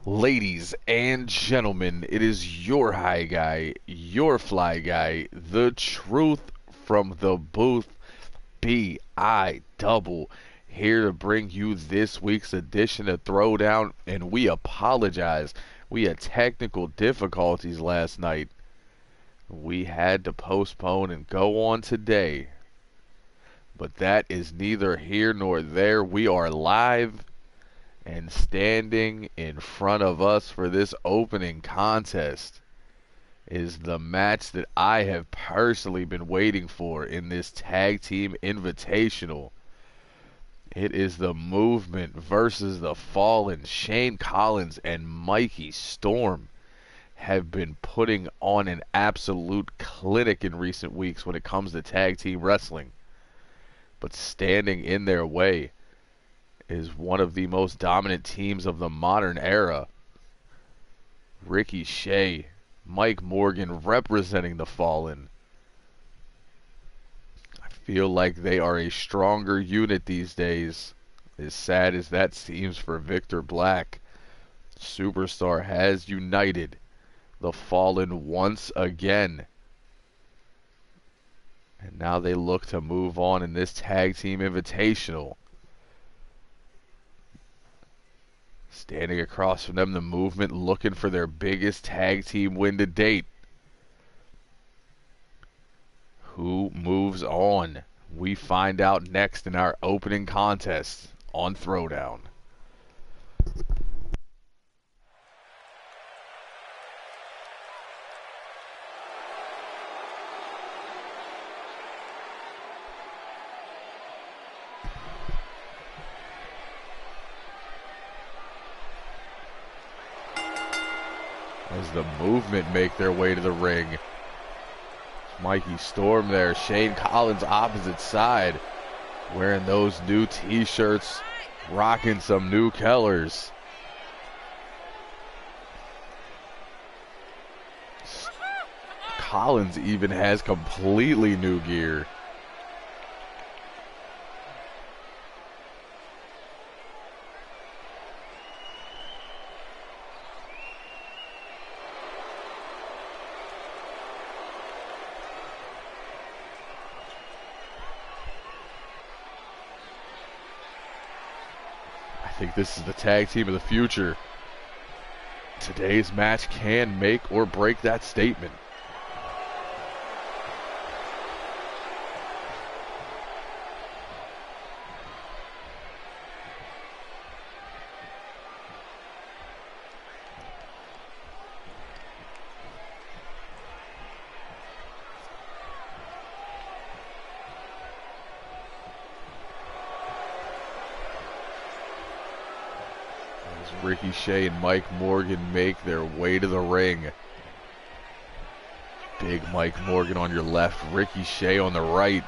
Ladies and gentlemen, it is your high guy, your fly guy, the truth from the booth, B.I. Double, here to bring you this week's edition of Throwdown, and we apologize. We had technical difficulties last night. We had to postpone and go on today. But that is neither here nor there. We are live, and standing in front of us for this opening contest is the match that I have personally been waiting for in this tag team invitational. It is the Movement versus the Fallen. Shane Collins and Mikey Storm have been putting on an absolute clinic in recent weeks when it comes to tag team wrestling. But standing in their way is one of the most dominant teams of the modern era. Ricky Shea, Mike Morgan representing the Fallen. I feel like they are a stronger unit these days, as sad as that seems for Victor Black. Superstar has united the Fallen once again, and now they look to move on in this tag team invitational. Standing across from them, the Movement looking for their biggest tag team win to date. Who moves on? We find out next in our opening contest on Throwdown. As the Movement make their way to the ring. Mikey Storm there. Shane Collins opposite side. Wearing those new t-shirts. Rocking some new colors. Collins even has completely new gear. I think this is the tag team of the future. Today's match can make or break that statement. Ricky Shea and Mike Morgan make their way to the ring. Big Mike Morgan on your left, Ricky Shea on the right.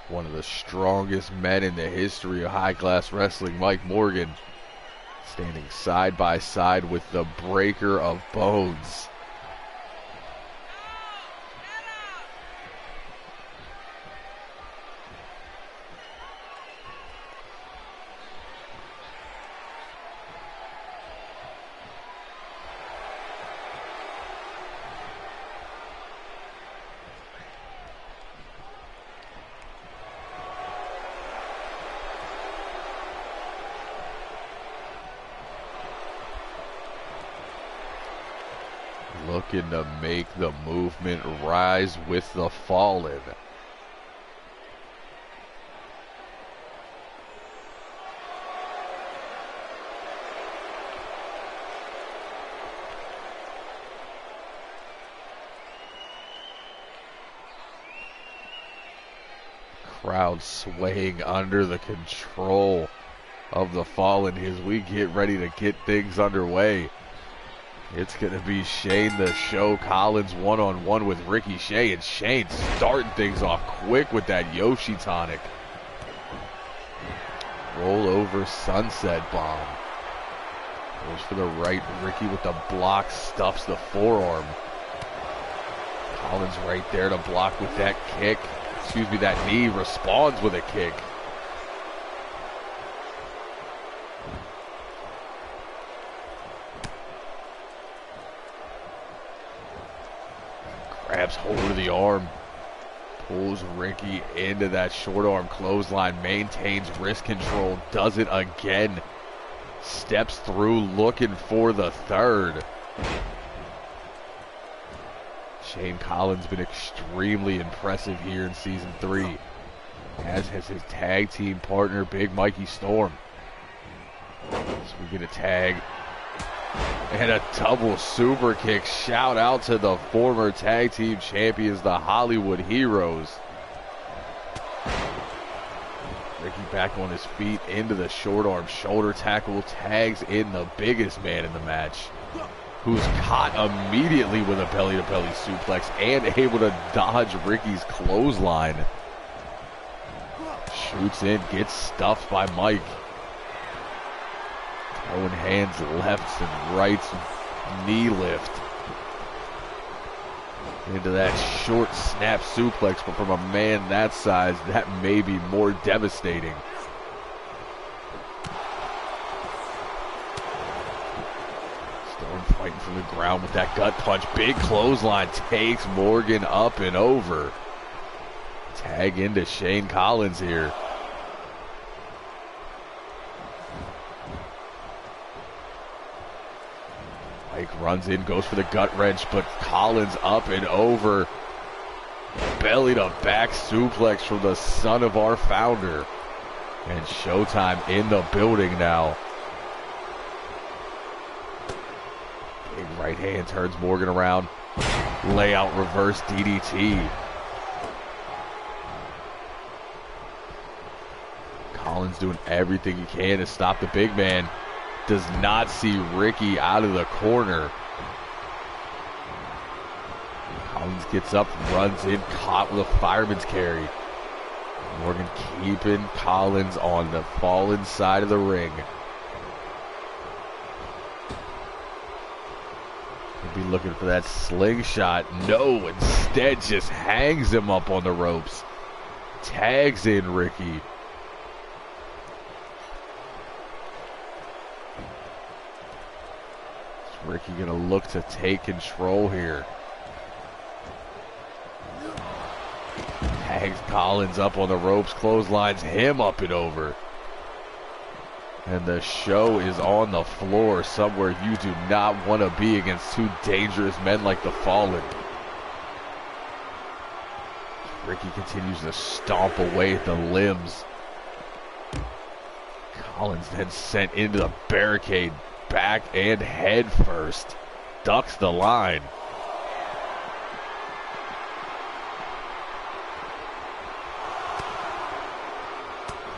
One of the strongest men in the history of high-class wrestling, Mike Morgan, standing side by side with the Breaker of Bones. Looking to make the Movement rise with the Fallen. Crowd swaying under the control of the Fallen as we get ready to get things underway. It's going to be Shane the Show Collins one-on-one with Ricky Shea, and Shane starting things off quick with that Yoshi tonic. Roll over sunset bomb. Goes for the right. Ricky with the block stuffs the forearm. Collins right there to block with that kick. Excuse me, that knee, responds with a kick. Grabs hold of the arm. Pulls Ricky into that short arm clothesline. Maintains wrist control. Does it again. Steps through looking for the third. Shane Collins been extremely impressive here in Season 3. As has his tag team partner, Big Mikey Storm. So we get a tag. And a double super kick. Shout out to the former tag team champions, the Hollywood Heroes. Ricky back on his feet into the short arm shoulder tackle. Tags in the biggest man in the match, who's caught immediately with a belly-to-belly suplex and able to dodge Ricky's clothesline. Shoots in, gets stuffed by Mike. Throwing hands lefts and rights, knee lift. Into that short snap suplex, but from a man that size, that may be more devastating. Storm fighting from the ground with that gut punch. Big clothesline takes Morgan up and over. Tag into Shane Collins here. Mike runs in, goes for the gut wrench, but Collins up and over. Belly to back suplex from the son of our founder. And Showtime in the building now. Big right hand turns Morgan around. Layout reverse DDT. Collins doing everything he can to stop the big man. Does not see Ricky out of the corner. Collins gets up, runs in, caught with a fireman's carry. Morgan keeping Collins on the fallen side of the ring. He'll be looking for that slingshot. No, instead just hangs him up on the ropes. Tags in Ricky. Ricky gonna look to take control here. Tags Collins up on the ropes, clotheslines him up and over. And the show is on the floor, somewhere you do not want to be against two dangerous men like the Fallen. Ricky continues to stomp away at the limbs. Collins then sent into the barricade. Back and head first. Ducks the line.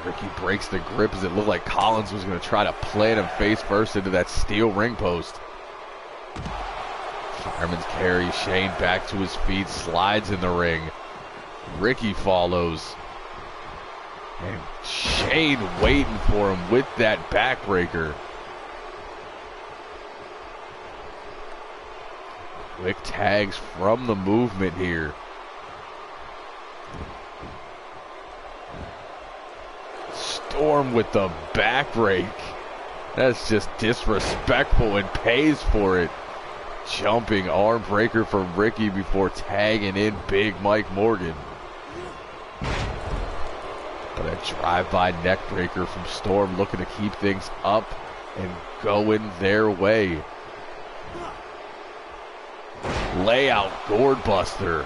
Ricky breaks the grip as it looked like Collins was going to try to plant him face first into that steel ring post. Fireman's carry. Shane back to his feet. Slides in the ring. Ricky follows. And Shane waiting for him with that backbreaker. Quick tags from the movement here. Storm with the backbreak. That's just disrespectful and pays for it. Jumping arm breaker from Ricky before tagging in Big Mike Morgan. But a drive-by neck breaker from Storm, looking to keep things up and going their way. Layout gourd buster.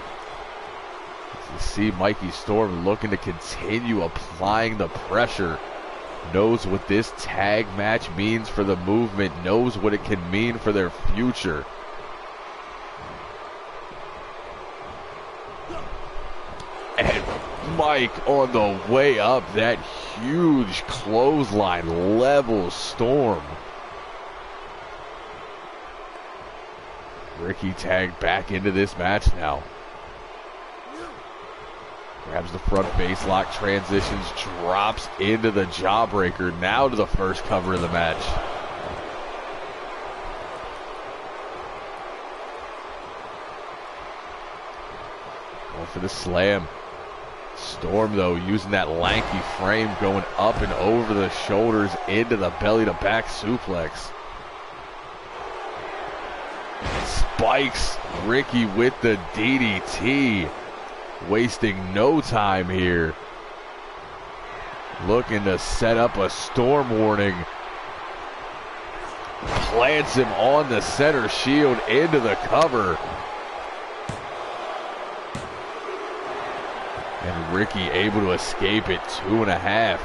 You see Mikey Storm looking to continue applying the pressure. Knows what this tag match means for the movement. Knows what it can mean for their future. And Mike on the way up. That huge clothesline levels Storm. Ricky tagged back into this match now. Grabs the front face lock, transitions, drops into the jawbreaker. Now to the first cover of the match. for the slam. Storm, though, using that lanky frame, going up and over the shoulders into the belly-to-back suplex. Spikes Ricky with the DDT. Wasting no time here. Looking to set up a Storm warning. Plants him on the center shield into the cover. And Ricky able to escape it, 2.5.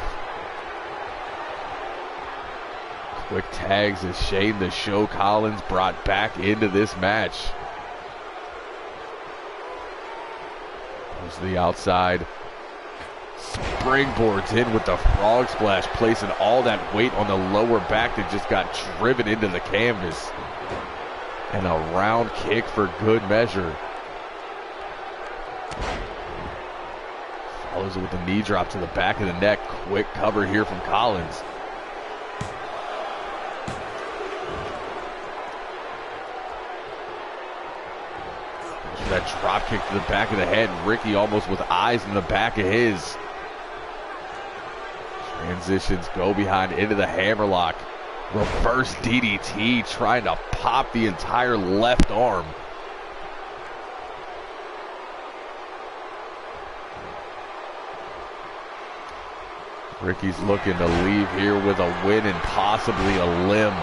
Quick tags as Shane the Show Collins brought back into this match. Goes to the outside. Springboards in with the frog splash, placing all that weight on the lower back that just got driven into the canvas. And a round kick for good measure. Follows it with a knee drop to the back of the neck. Quick cover here from Collins. That drop kick to the back of the head. Ricky almost with eyes in the back of his. Transitions, go behind into the hammerlock. Reverse DDT, trying to pop the entire left arm. Ricky's looking to leave here with a win and possibly a limb.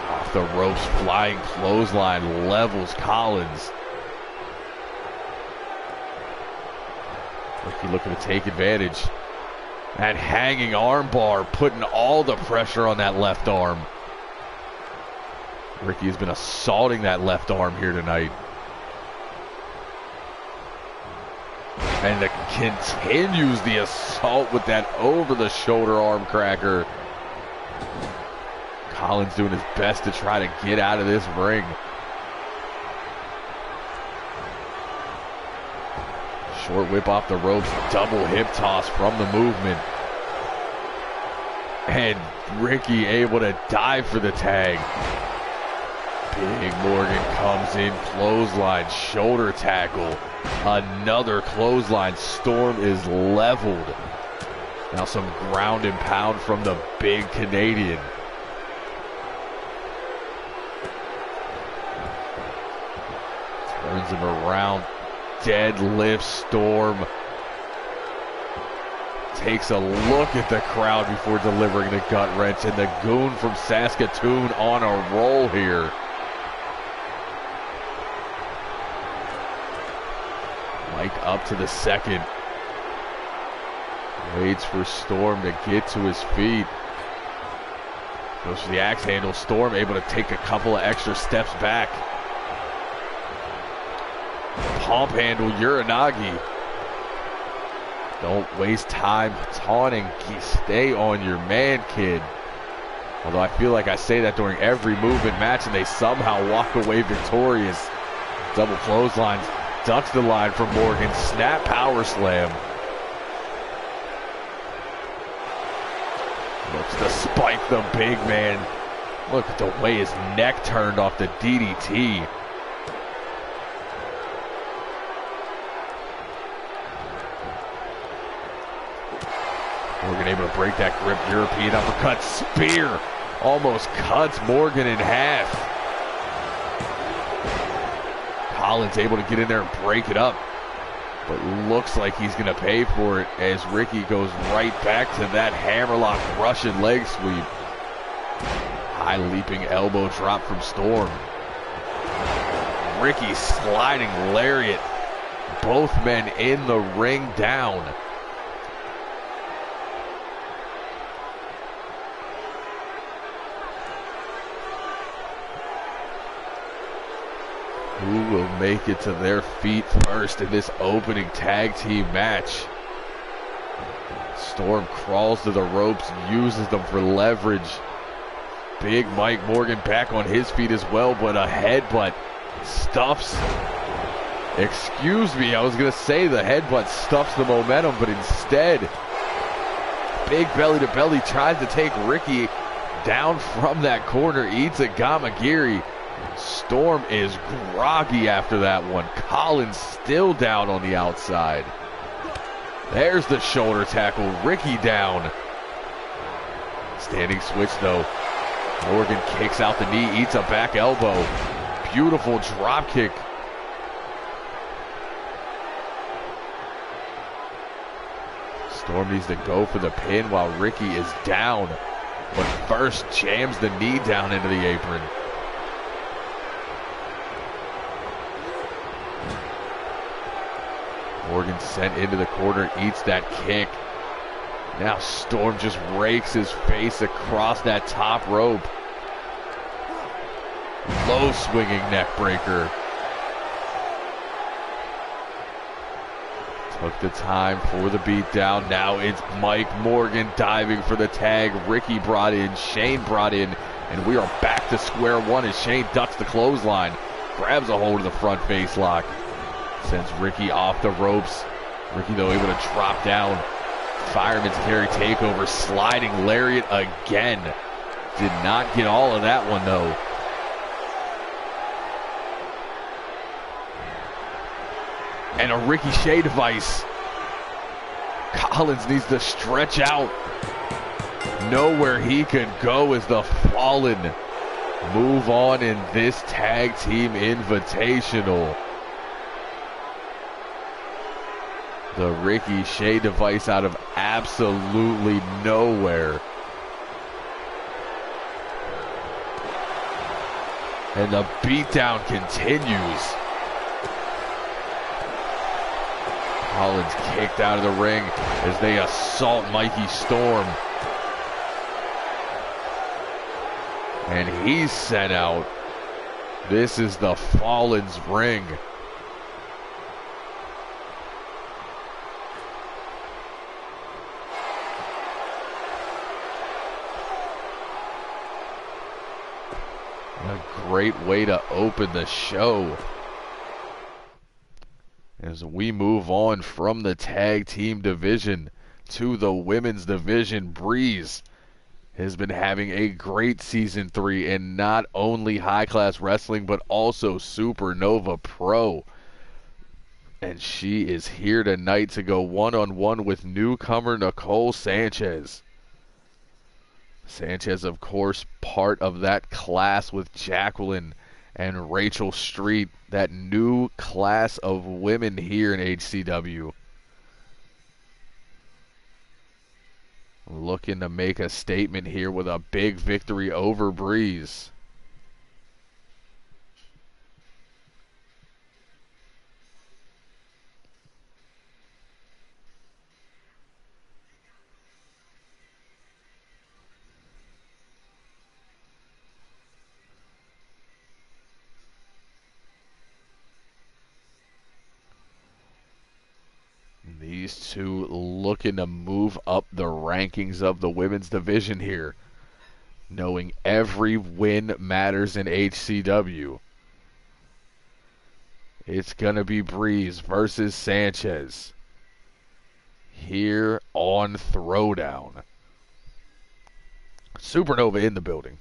Off the ropes, flying clothesline levels Collins. Ricky looking to take advantage. That hanging arm bar, putting all the pressure on that left arm. Ricky has been assaulting that left arm here tonight. And continues the assault with that over-the-shoulder arm cracker. Collins doing his best to try to get out of this ring. Short whip off the ropes, double hip toss from the movement. And Ricky able to dive for the tag. Big Morgan comes in, clothesline, shoulder tackle. Another clothesline. Storm is leveled. Now some ground and pound from the big Canadian. Turns him around. Deadlift Storm. Takes a look at the crowd before delivering the gut wrench. And the goon from Saskatoon on a roll here. Mike up to the second. Waits for Storm to get to his feet. Goes for the axe handle. Storm able to take a couple of extra steps back. Pump handle Uranagi. Don't waste time taunting. Stay on your man, kid. Although I feel like I say that during every movement match and they somehow walk away victorious. Double clotheslines. Ducks the line from Morgan. Snap power slam. Looks to spike the big man. Look at the way his neck turned off the DDT. Morgan able to break that grip. European uppercut. Spear almost cuts Morgan in half. Collins able to get in there and break it up. But looks like he's going to pay for it as Ricky goes right back to that hammerlock Russian leg sweep. High leaping elbow drop from Storm. Ricky sliding lariat. Both men in the ring down. Who will make it to their feet first in this opening tag team match? Storm crawls to the ropes, uses them for leverage. Big Mike Morgan back on his feet as well, but a headbutt stuffs. Excuse me, I was going to say the headbutt stuffs the momentum, but instead, big belly to belly tries to take Ricky down from that corner, eats a Gamagiri. Storm is groggy after that one. Collins still down on the outside. There's the shoulder tackle. Ricky down. Standing switch though. Morgan kicks out the knee, eats a back elbow. Beautiful drop kick. Storm needs to go for the pin while Ricky is down. But first jams the knee down into the apron. Morgan sent into the corner, eats that kick. Now Storm just rakes his face across that top rope. Low swinging neck breaker. Took the time for the beatdown. Now it's Mike Morgan diving for the tag. Ricky brought in, Shane brought in, and we are back to square one as Shane ducks the clothesline. Grabs a hold of the front face lock. Sends Ricky off the ropes. Ricky, though, able to drop down. Fireman's carry takeover. Sliding lariat again. Did not get all of that one, though. And a ricochet device. Collins needs to stretch out. Nowhere he could go as the Fallen move on in this tag team invitational. The ricochet device out of absolutely nowhere. And the beatdown continues. Collins kicked out of the ring as they assault Mikey Storm. And he's sent out. This is the Fallen's ring. A great way to open the show. As we move on from the tag team division to the women's division, Breeze has been having a great season 3 in not only high class wrestling but also Supernova Pro. And she is here tonight to go one-on-one with newcomer Nicole Sanchez. Sanchez, of course, part of that class with Jacqueline and Rachel Street, that new class of women here in HCW. Looking to make a statement here with a big victory over Breeze. These two looking to move up the rankings of the women's division here, knowing every win matters in HCW. It's going to be Breeze versus Sanchez here on Throwdown. Supernova in the building.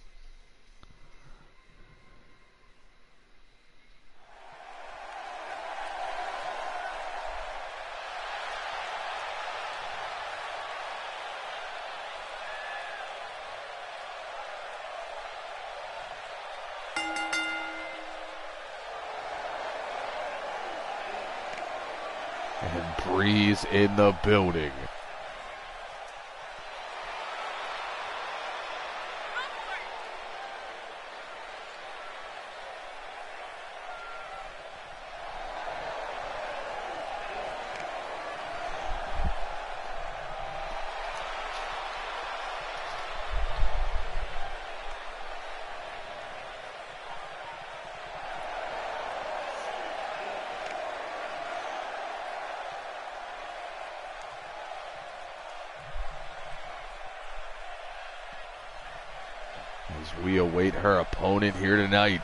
And Breeze in the building. As we await her opponent here tonight.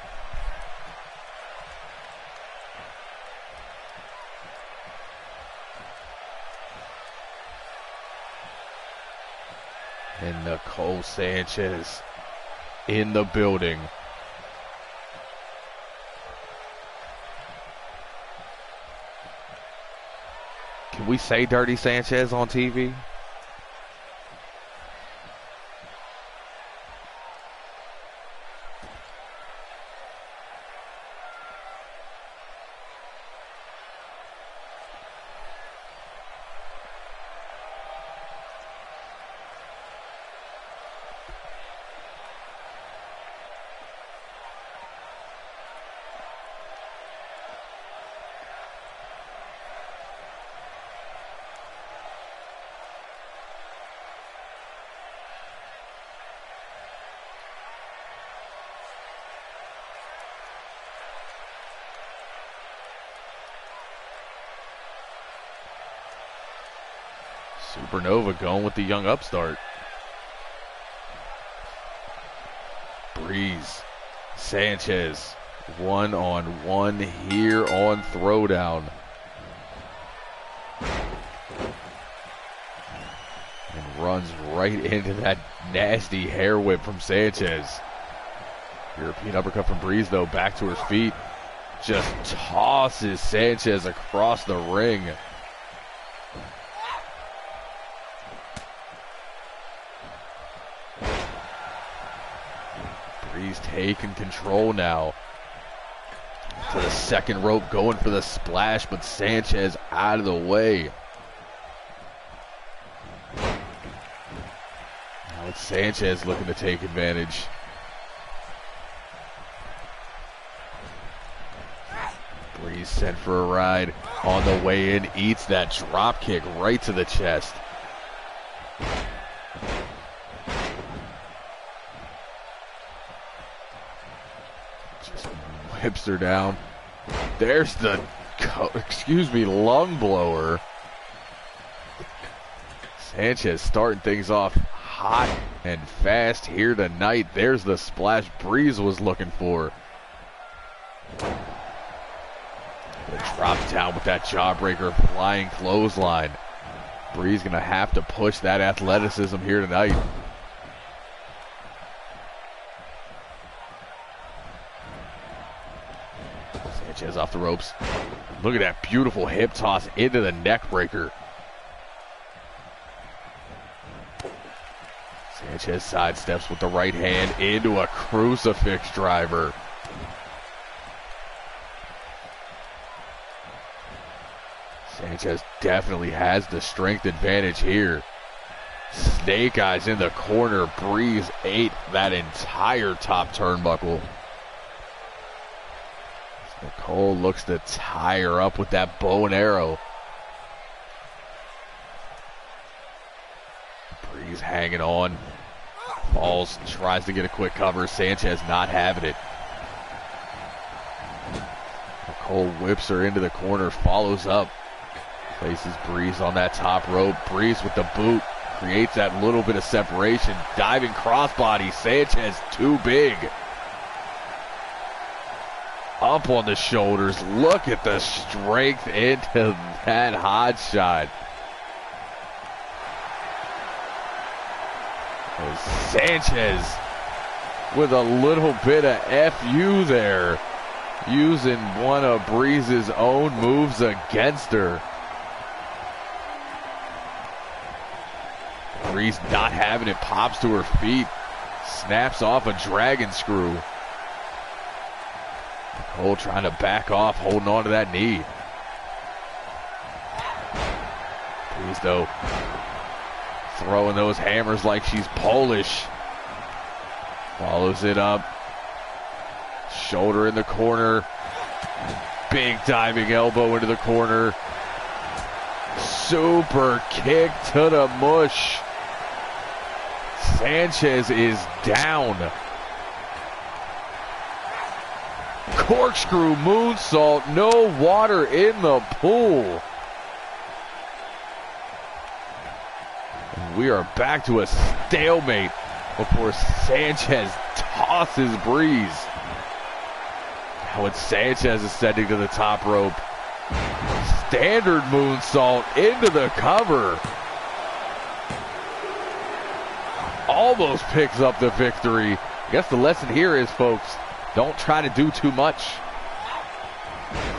And Nicole Sanchez in the building. Can we say Dirty Sanchez on TV? Supernova going with the young upstart. Breeze, Sanchez, one-on-one here on Throwdown. And runs right into that nasty hair whip from Sanchez. European uppercut from Breeze, though, back to her feet. Just tosses Sanchez across the ring. Breeze taking control now. To the second rope, going for the splash, but Sanchez out of the way. Now it's Sanchez looking to take advantage. Breeze sent for a ride. On the way in, eats that drop kick right to the chest. Whips her down. There's the, lung blower. Sanchez starting things off hot and fast here tonight. There's the splash Breeze was looking for. The drop down with that jawbreaker, flying clothesline. Breeze gonna have to push that athleticism here tonight. Sanchez off the ropes. Look at that beautiful hip toss into the neck breaker. Sanchez sidesteps with the right hand into a crucifix driver. Sanchez definitely has the strength advantage here. Snake eyes in the corner. Breeze ate that entire top turnbuckle. Nicole looks to tie her up with that bow and arrow. Breeze hanging on. Falls, tries to get a quick cover. Sanchez not having it. Nicole whips her into the corner, follows up. Places Breeze on that top rope. Breeze with the boot. Creates that little bit of separation. Diving crossbody. Sanchez too big. Up on the shoulders. Look at the strength into that hot shot. Sanchez with a little bit of FU there. Using one of Breeze's own moves against her. Breeze not having it. Pops to her feet. Snaps off a dragon screw. Nicole trying to back off, holding on to that knee. Breeze, though, throwing those hammers like she's Polish. Follows it up. Shoulder in the corner. Big diving elbow into the corner. Super kick to the mush. Sanchez is down. Corkscrew moonsault, no water in the pool. And we are back to a stalemate before Sanchez tosses Breeze. Now it's Sanchez ascending to the top rope. Standard moonsault into the cover. Almost picks up the victory. I guess the lesson here is, folks, don't try to do too much.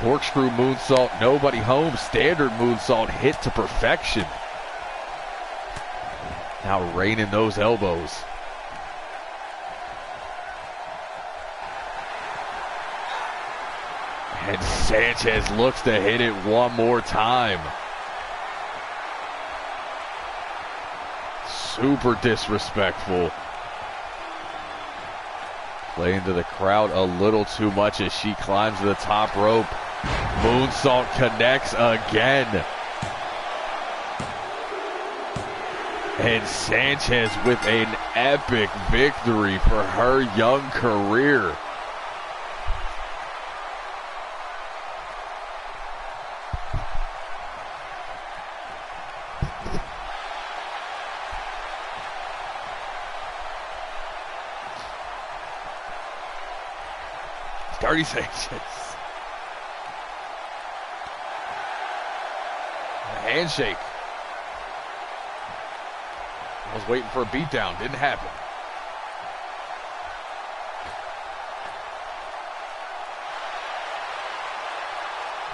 Corkscrew moonsault, nobody home. Standard moonsault hit to perfection. Now raining those elbows. And Sanchez looks to hit it one more time. Super disrespectful. Playing to the crowd a little too much as she climbs to the top rope. Moonsault connects again. And Sanchez with an epic victory for her young career. Dirty Sanchez. A handshake. I was waiting for a beatdown. Didn't happen.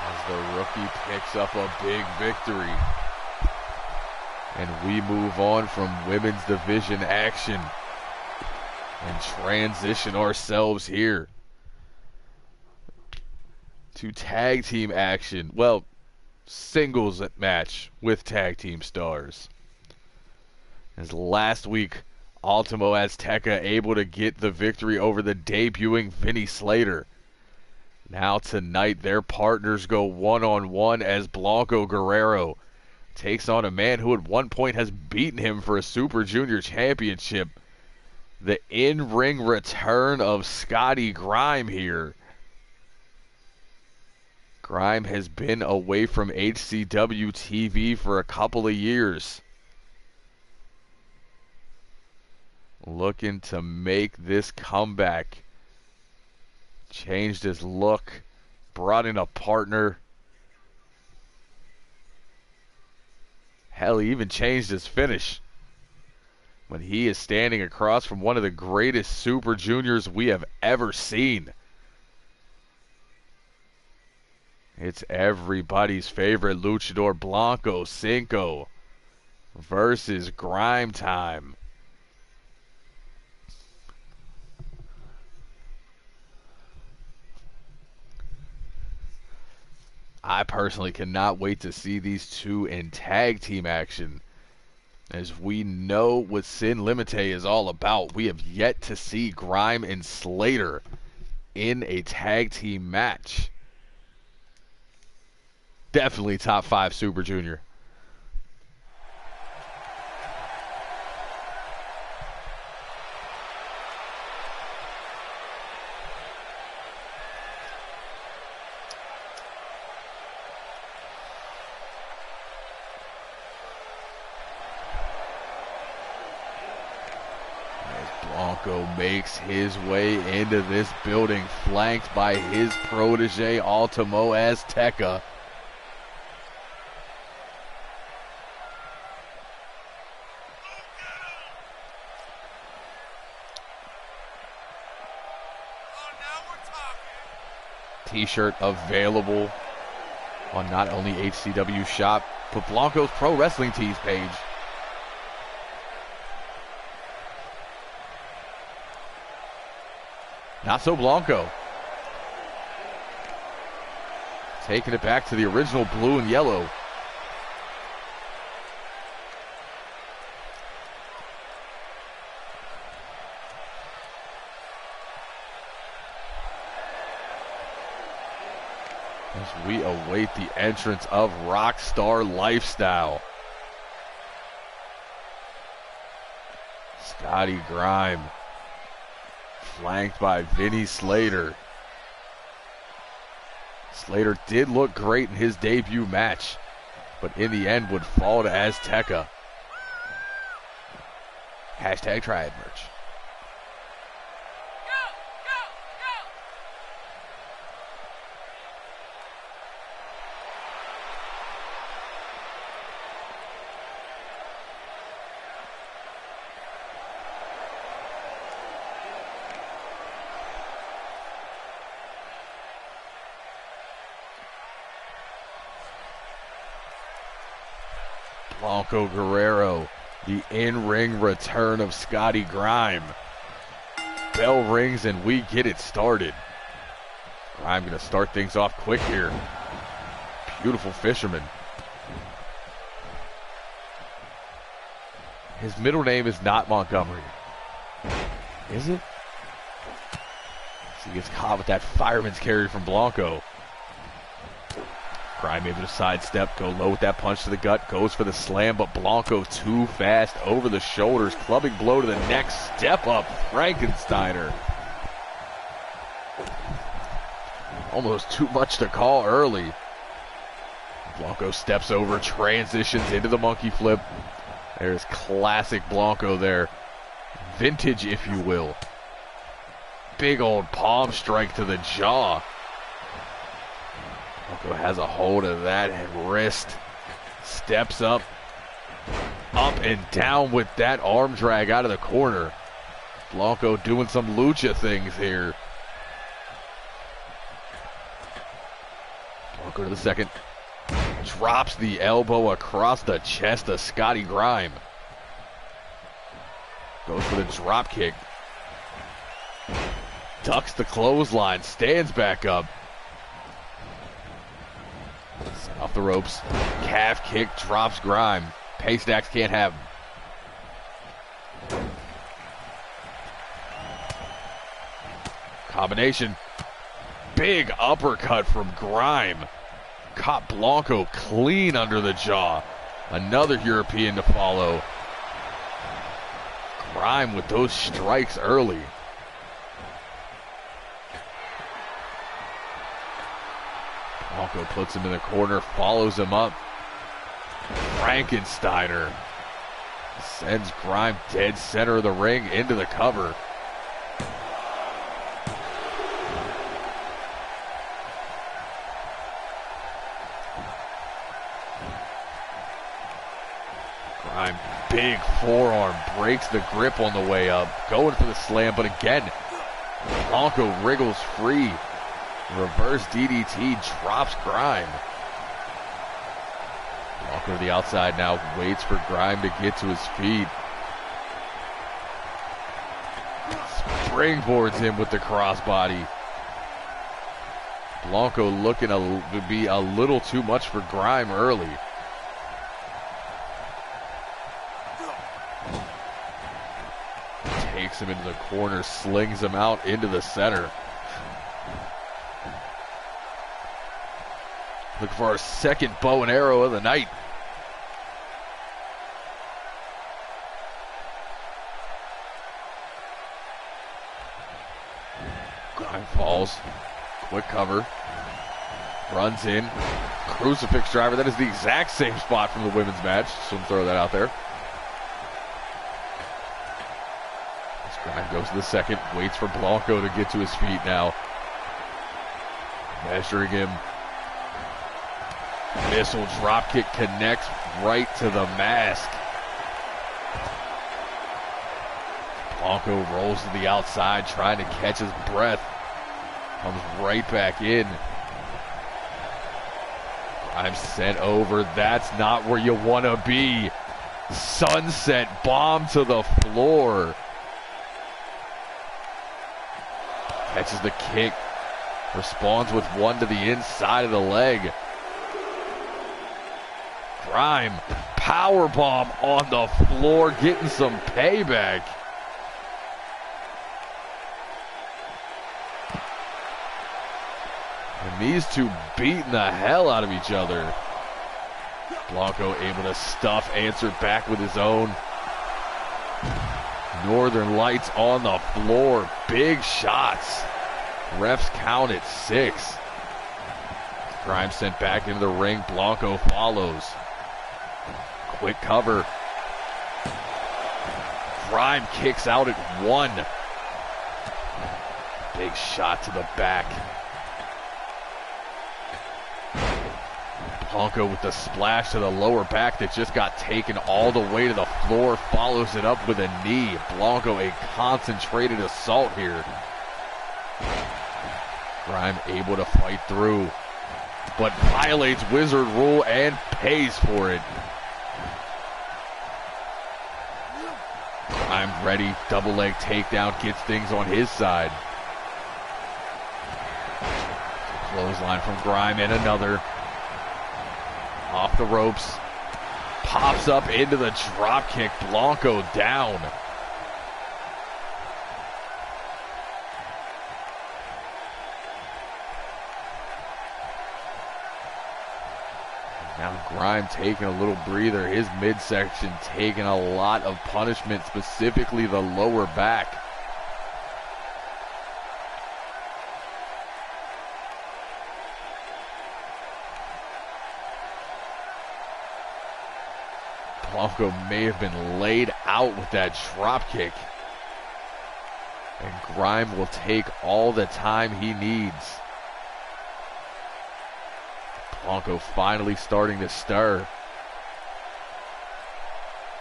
As the rookie picks up a big victory. And we move on from women's division action and transition ourselves here to tag team action. Well, singles match with tag team stars. As last week, Ultimo Azteca able to get the victory over the debuting Vinny Slater. Now tonight, their partners go one-on-one as Blanco Guerrero takes on a man who at one point has beaten him for a Super Junior Championship. The in-ring return of Scotty Grime here. Grime has been away from HCW TV for a couple of years. Looking to make this comeback. Changed his look. Brought in a partner. Hell, he even changed his finish. When he is standing across from one of the greatest Super Juniors we have ever seen. It's everybody's favorite luchador Blanco Cinco versus Grime time. I personally cannot wait to see these two in tag team action. As we know what Sin Limite is all about, we have yet to see Grime and Slater in a tag team match. Definitely top 5 Super Junior. Blanco makes his way into this building, flanked by his protege, Ultimo Azteca. T-shirt available on not only HCW Shop, but Blanco's Pro Wrestling Tees page. Not so Blanco. Taking it back to the original blue and yellow. As we await the entrance of Rockstar Lifestyle. Scotty Grime, flanked by Vinny Slater. Slater did look great in his debut match, but in the end would fall to Azteca. Hashtag Triad merch. Blanco Guerrero, the in-ring return of Scotty Grime. Bell rings and we get it started. Grime gonna start things off quick here. Beautiful fisherman. His middle name is not Montgomery. Is it? So he gets caught with that fireman's carry from Blanco. Grime able to sidestep, go low with that punch to the gut, goes for the slam, but Blanco too fast over the shoulders, clubbing blow to the neck, step up, Frankensteiner. Almost too much to call early. Blanco steps over, transitions into the monkey flip. There's classic Blanco there. Vintage, if you will. Big old palm strike to the jaw. Blanco has a hold of that wrist. Steps up. Up and down with that arm drag out of the corner. Blanco doing some lucha things here. Blanco to the second. Drops the elbow across the chest of Scotty Grime. Goes for the drop kick. Ducks the clothesline. Stands back up. Set off the ropes. Calf kick. Drops Grime. Paystacks can't have him. Combination. Big uppercut from Grime. Caught Blanco clean under the jaw. Another European to follow. Grime with those strikes early. Blanco puts him in the corner, follows him up. Frankensteiner sends Grime dead center of the ring into the cover. Grime, big forearm, breaks the grip on the way up. Going for the slam, but again, Blanco wriggles free. Reverse DDT drops Grime. Blanco to the outside now, waits for Grime to get to his feet. Springboards him with the crossbody. Blanco looking to be a little too much for Grime early. Takes him into the corner, slings him out into the center. Looking for our second bow and arrow of the night. Grime falls. Quick cover. Runs in. Crucifix driver. That is the exact same spot from the women's match. Just want to throw that out there. Grime goes to the second. Waits for Blanco to get to his feet now. Measuring him. Missile dropkick connects right to the mask. Blanco rolls to the outside, trying to catch his breath. Comes right back in. I'm sent over. That's not where you want to be. Sunset bomb to the floor. Catches the kick. Responds with one to the inside of the leg. Grime, powerbomb on the floor, getting some payback. And these two beating the hell out of each other. Blanco able to stuff, answered back with his own. Northern Lights on the floor, big shots. Refs count at 6. Grime sent back into the ring, Blanco follows. Quick cover. Grime kicks out at 1. Big shot to the back. Blanco with the splash to the lower back that just got taken all the way to the floor. Follows it up with a knee. Blanco, a concentrated assault here. Grime able to fight through, but violates Wizard rule and pays for it. I'm ready. Double leg takedown gets things on his side. Clothesline from Grime and another. Off the ropes. Pops up into the drop kick. Blanco down. Now Grime taking a little breather. His midsection taking a lot of punishment, specifically the lower back. Blanco may have been laid out with that drop kick. And Grime will take all the time he needs. Blanco finally starting to stir.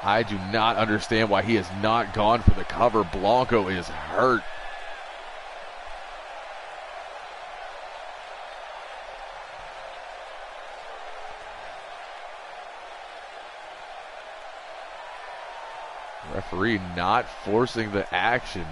I do not understand why he has not gone for the cover. Blanco is hurt. Referee not forcing the action.